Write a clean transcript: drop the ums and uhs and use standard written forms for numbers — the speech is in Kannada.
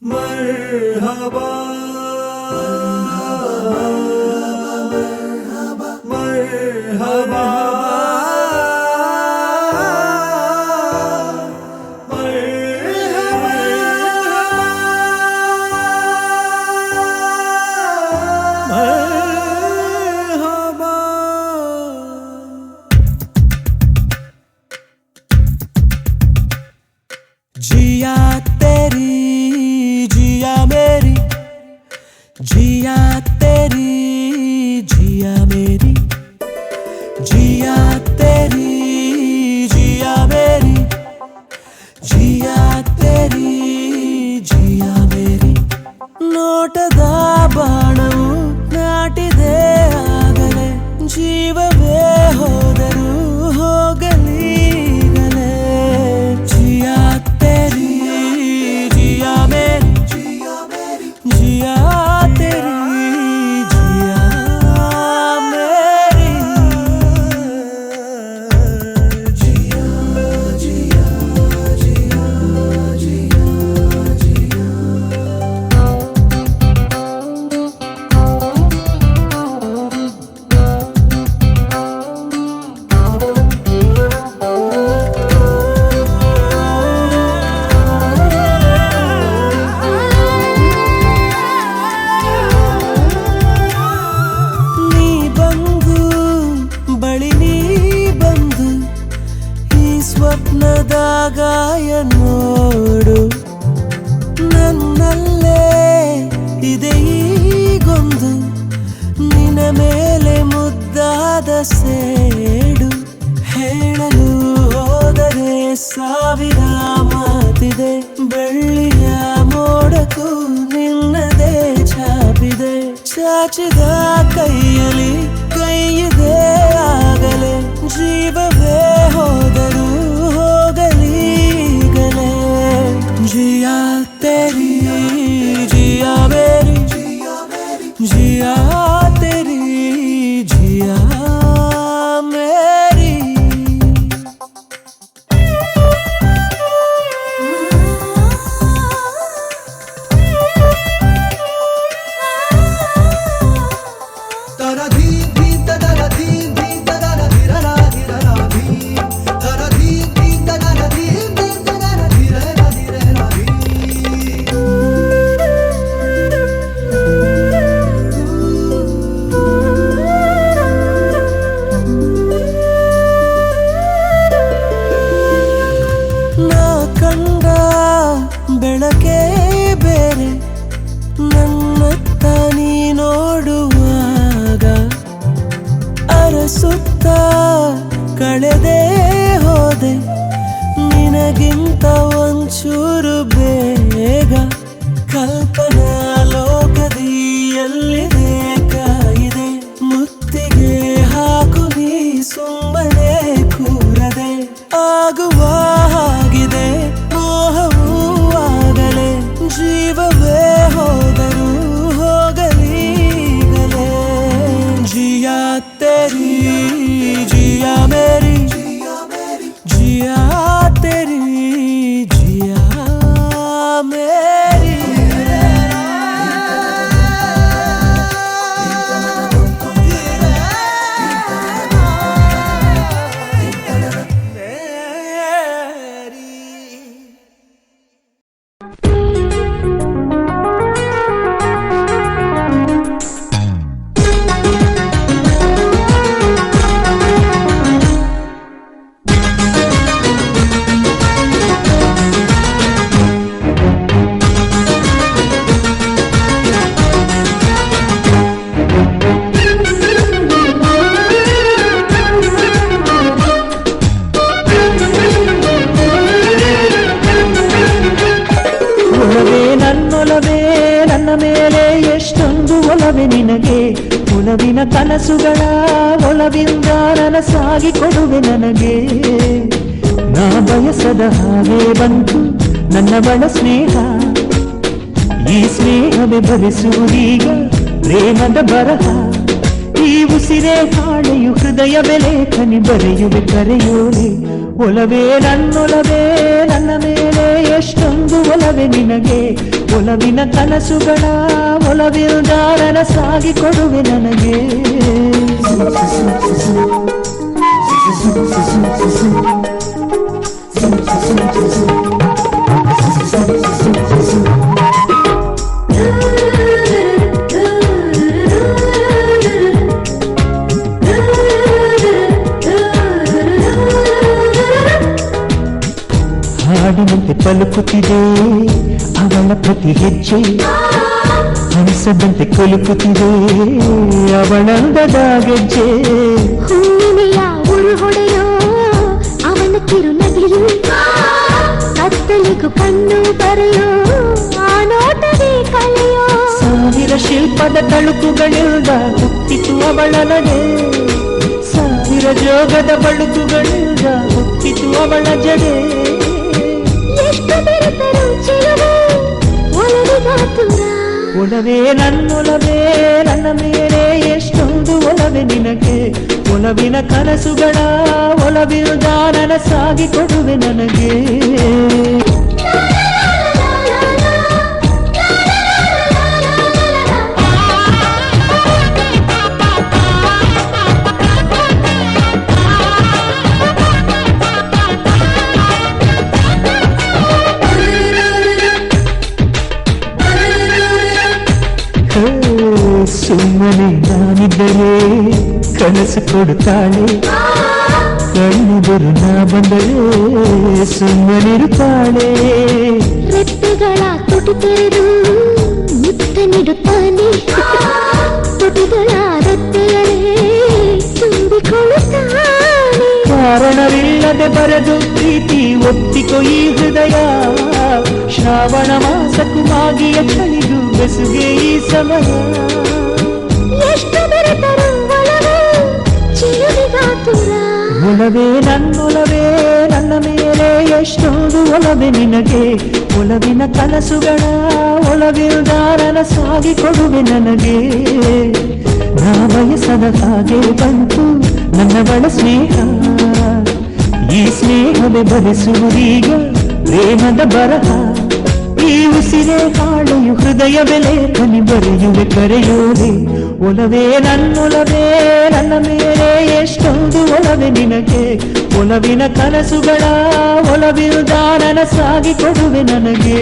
मरहबा मरहबा जिया तेरी जिया मेरी जिया तेरी जिया मेरी जिया तेरी जिया मेरी जिया तेरी जिया मेरी ನೋಟದ ಬಾಣವು ನಾಟಿದೆ ಆಗಲೇ ಜೀವವೇ ಹೋದರೂ ಹೋಗಲೀಗಲೇ जिया तेरी जिया मेरी जिया तेरी जिया मेरी जिया जिया जिया जिया जिया ನೀ ಬಂದು ಬಳಿ ನೀ ಬಂದು ಈ ಸ್ವಪ್ನದ ಗಾಯ ನೋಡು ನನ್ನಲ್ಲೇ ಇದೆ ಈಗೊಂದು ನಿನ್ನ ಮೇಲೆ ಮುದ್ದಾದ ಸೇಡು ಹೇಳಲು ಹೋದರೆ ಸಾವಿರ ಮಾತಿದೆ ಬೆಳ್ಳಿಯ ಮೋಡಕ್ಕೂ ನಿನ್ನದೇ ಛಾಪಿದೆ ಚಾಚಿದ ಕೈಯಲ್ಲಿ ಕೈಯಿದೆ ಆಗಲೇ ಜೀವವೇ ಹೋದರೂ ಹೋಗಲೀಗಲೇ जिया तेरी जिया मेरी जिया तेरी जिया मेरी तरा धी धी तरा धी धी तरा धीरा धीरा धी तरा धी धी तरा धी धी तरा धीरा धीरा धी ನಾ ಕಂಡ ಬೆಳಕೆ ಬೇರೆ ನನ್ನತ್ತ ನೀ ನೋಡುವಾಗ ಅರಸುತ್ತ ಕಳೆದೇ ಹೋದೆ ನಿನಗಿಂತ ಒಂಚೂರು ಬೇಗ ಕಲ್ಪನಾ ಲೋಕದಿ ಎಲ್ಲಿದೆ ಕಾಯಿದೆ ಮುತ್ತಿಗೆ ಹಾಕು ನೀ ಸುಮ್ಮನೆ ಕೂರದೆ ಆಗುವ ಹಾಗಿದೆ ಮೋಹವೂ ಆಗಲೇ ಜೀವವೇ ಹೋದರೂ ಹೋಗಲೀಗಲೇ जिया तेरी जिया मेरी जिया तेरी जिया मेरी ನಿನಗೆ ಒಲವಿನ ಕನಸುಗಳ ಒಲವಿಂದ ನನಸಾಗಿ ಕೊಡುವೆ ನನಗೆ ನಾ ಬಯಸದ ಹಾಗೆ ಬಂತು ನನ್ನ ಬಳ ಸ್ನೇಹ ಈ ಸ್ನೇಹವೇ ಭರಿಸುವುದೀಗ ಪ್ರೇಮದ ಬರಹ ಈ ಉಸಿರೇ ಹಾಳೆಯು ಹೃದಯ ಲೇಖನಿ ಬರೆಯುವೆ ಕರೆಯೋಲೆ ಒಲವೇ ನನ್ನೊಲವೇ ನನ್ನ ಮೇಲೆ ಎಷ್ಟೊಂದು ಒಲವೇ ನಿನಗೆ ಒಲವಿನ ಕನಸುಗಳ ಒಲವಿಲ್ದ ನನಸಾಗಿ ಕೊಡುವೆ ನನಗೆ ಹಾಡಿನಂತೆ ಪಲುಕುತ್ತಿದೆ ಅವಳ ಪ್ರತಿ ಹೆಜ್ಜೆ ಹಂಸದಂತೆ ಕುಲುಕುತ್ತಿದೆ ಅವಳಂದದ ಗೆಜ್ಜೆ ಹುಣ್ಣಿಮೆಯ ಉರು ಹೊಡೆಯೋ ಅವನ ಕಿರುನಗೆಯು ಕತ್ತಲಿಗೂ ಕಣ್ಣು ಬರೆಯೋ ಆ ನೋಟವೇ ಕಳೆಯೋ ಸಾವಿರ ಶಿಲ್ಪದ ತಳುಕುಗಳಿಂದ ಹುಟ್ಟಿತು ಅವಳ ನಡೆ ಸಾವಿರ ಜೋಗದ ಬಳುಕುಗಳಿಂದ ಹುಟ್ಟಿತು ಅವಳ ಜಡೆ ಎಷ್ಟು ಬೆರೆತರು ಚೆಲುವೆ ಒಲವಿಗಾತುರ ಒಲವೇ ನನ್ನೊಲವೇ ನನ್ನ ಮೇಲೆ ಎಷ್ಟೊಂದು ಒಲವೆ ನಿನಗೆ ಒಲವಿನ ಕನಸುಗಳ ಒಲವಿಲ್ದ ನನಸಾಗಿ ಕೊಡುವೆ ನನಗೆ ಸುಮ್ಮನೆ ನಾನಿದ್ದರೆ ಕನಸು ಕೊಡುತ್ತಾಳೆ ಕಣ್ಣೆದುರು ನಾ ಬಂದರೆ ಸುಮ್ಮನಿರುತ್ತಾಳೆ ರೆಪ್ಪೆಗಳ ತುಟಿ ತೆರೆದು ಮುತ್ತ ನೀಡುತ್ತಾನೆ ತುಟಿಗಳ ರೆಪ್ಪೆಗಳೇ ತುಂಬಿಕೊಳ್ಳುತ್ತಾನೆ ಕಾರಣವಿಲ್ಲದೆ ಬರೆದು ಪ್ರೀತಿ ಒತ್ತಿಕೊ ಈ ಹೃದಯ ಶ್ರಾವಣ ಮಾಸಕ್ಕೂ ಮಾಗಿಯ ಚಳಿಗೂ ಬೆಸುಗೆ ಈ ಸಮಯ ಎಷ್ಟು ಬೆರೆತರು ಒಲವೇ ಚಿರುವಿಗಾತುರ ಒಲವೇ ನನ್ನೊಲವೇ ನನ್ನ ಮೇಲೆ ಎಷ್ಟೊಂದು ಒಲವೆ ನಿನಗೆ ಒಲವಿನ ಕನಸುಗಳ ಒಲವಿಲ್ದ ನನಸಾಗಿ ಕೊಡುವೆ ನನಗೆ ನಾ ಬಯಸದ ಹಾಗೆ ಬಂತು ನನ್ನವಳ ಸ್ನೇಹ ಈ ಸ್ನೇಹವೇ ಬರೆಸುವುದೀಗ ಪ್ರೇಮದ ಬರಹ ಈ ಉಸಿರೇ ಹಾಳೆಯು ಹೃದಯವೇ ಲೇಖನಿ ಬರೆಯುವೆ ಕರೆಯೋದೆ ಒಲವೇ ನನ್ನೊಲವೇ ನನ್ನ ಮೇಲೆ ಎಷ್ಟೊಂದು ಒಲವೆ ನಿನಗೆ ಒಲವಿನ ಕನಸುಗಳ ಒಲವಿಲ್ದ ನನಸಾಗಿ ಕೊಡುವೆ ನನಗೆ